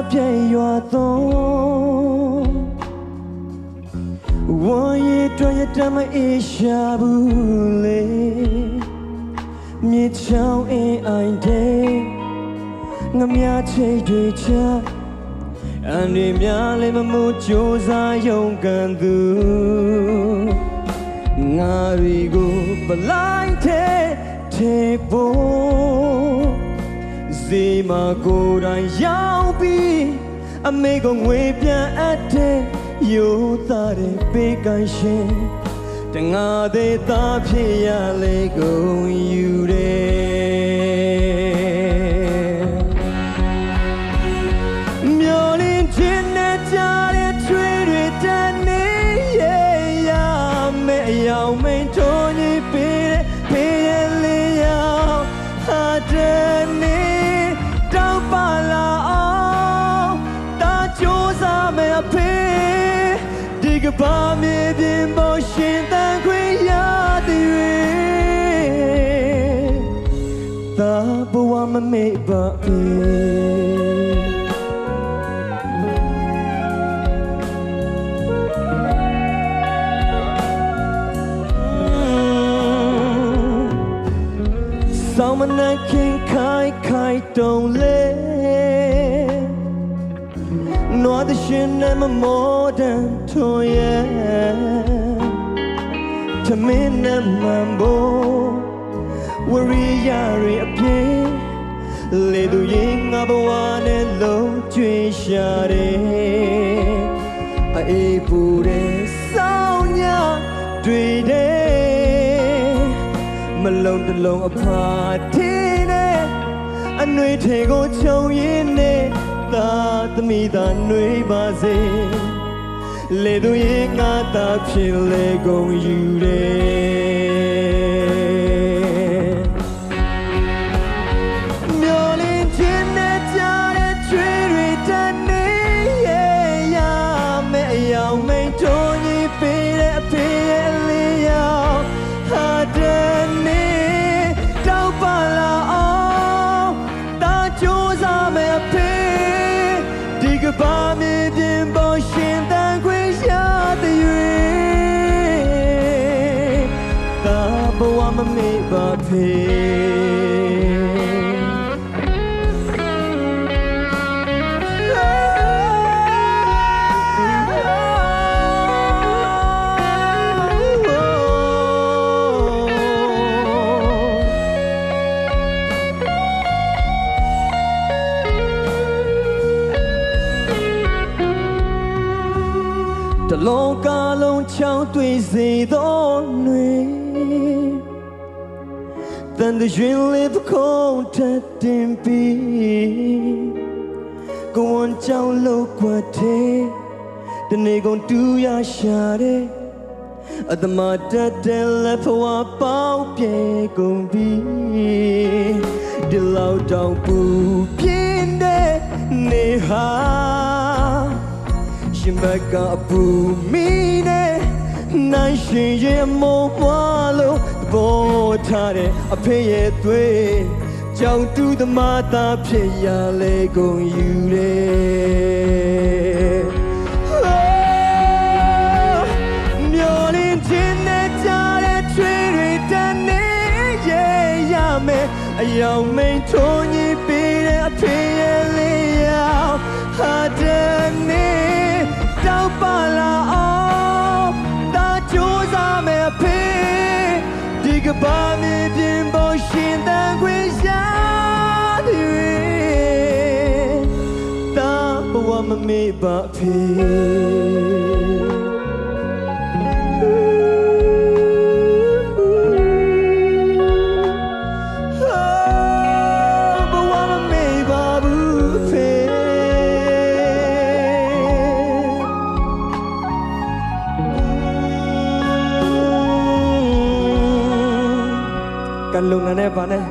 ပြေရွာသောဝါရီတွေ့ရတမအေးရှာဘူးလေမြေချောင်းအင်းအိုင်တဲ့ငမြချိတ်တွေချအန်တွေများလည်းမမှုကြိုးစားရုံကန်သူငါတွေကိုပလိုက်တဲ့ထေဖို့ဇီမာကိုယ်တိုင်ရောက်ပြီးအမေကငွေပြန်အပ်တဲ့ရိုးသားတဲ့ပေးကမ်းရှင်တငါသေးသားဖြစ်ရလေကုန်ယူတယ်မျောလင်းခြင်းနဲ့ကြားတဲ့ချွေတွေတန်နေရမယ်အယောင်မင်းထုံးကြီးပေးတဲ့ဖေးရလေးရောက်ဟာတဲ့နေတောက်ပါလာအောင်တာကြိုးစားမယ်အဖေဒီကဘာမြေပြင်ပေါ်ရှင်တန်ခွေရသည်သာဘဝမမေ့ပါဖေဆောင်းမနက်ခင်းခိုင်တုံးလေနွားတဲ့ရှင်နဲ့မမောတန်ထွန်ရဲ့ထမင်းနဲ့မန်ဖို့ဝရီယာရီအပြေလေသူရင်ငါဘဝနဲ့လုံးကျွေးရှာတယ်အေးပူတဲ့ဆောင်းညတွေ့တယ်မလုံးတလုံးအဖာထင်းနဲ့အနှွေထေကိုခြုံရင်းနဲ့သာသမီးသာနှွေပါစေလေသူရင်ငါသာဖြစ်လေကုန်ယူတယ်မျောလင်းခြင်းနဲ့ကြားတဲ့ချွေတွေတန်နေရမယ်အယောင်မိန်ထုံးကြီးပေးတဲ့အဖေရဲ့လေးရောက်ဟာတဲ့နေတောက်ပါလာအောင်တာကြိုးစားမယ်အဖေဒီကဘာမြေပြင်ပေါ်ရှင်တန်ခွေရသည်သာဘဝမမေ့ပါဖေတလုံးကလုံးချောင်းတွေ့စေသောနှွေတန်တဲ့ရင်လေးပခုံးထက်တင်ပြီးကိုဝန်ကြောင်လို့ကွက်တဲ့တနေ့ကုန်တူရရှာတဲ့အတမတတ်တဲ့လက်ဖွာပေါက်ပြေကုန်ပြီးဒီလောက်တောင်ပူပြင်းတဲ့နေဟာရှင်ဘကအပူမီနဲ့နိုင်ရှင်ရဲ့မောမလို့ပေါ်ထားတဲ့အဖေရဲ့သွေးကြောင်တူးသမားသားဖြစ်ရလေကုန်ယူတယ်မျောလင်းခြင်းနဲ့ကြားတဲ့ချွေတွေတန်နေရမယ်အယောင်မိန်ထုံးကြီးပေးတဲ့အဖေရဲ့လေးရောက်ဟာတဲ့နေတောက်ပါလာအောင်တာကြိုးစားမယ်အဖေဒီကဘာမြေပြင်ပေါ်ရှင်တန်ခွေရသည်တာဘဝမမေ့ပါဖေกันลงนั่นแน่ป่ะเนี่ย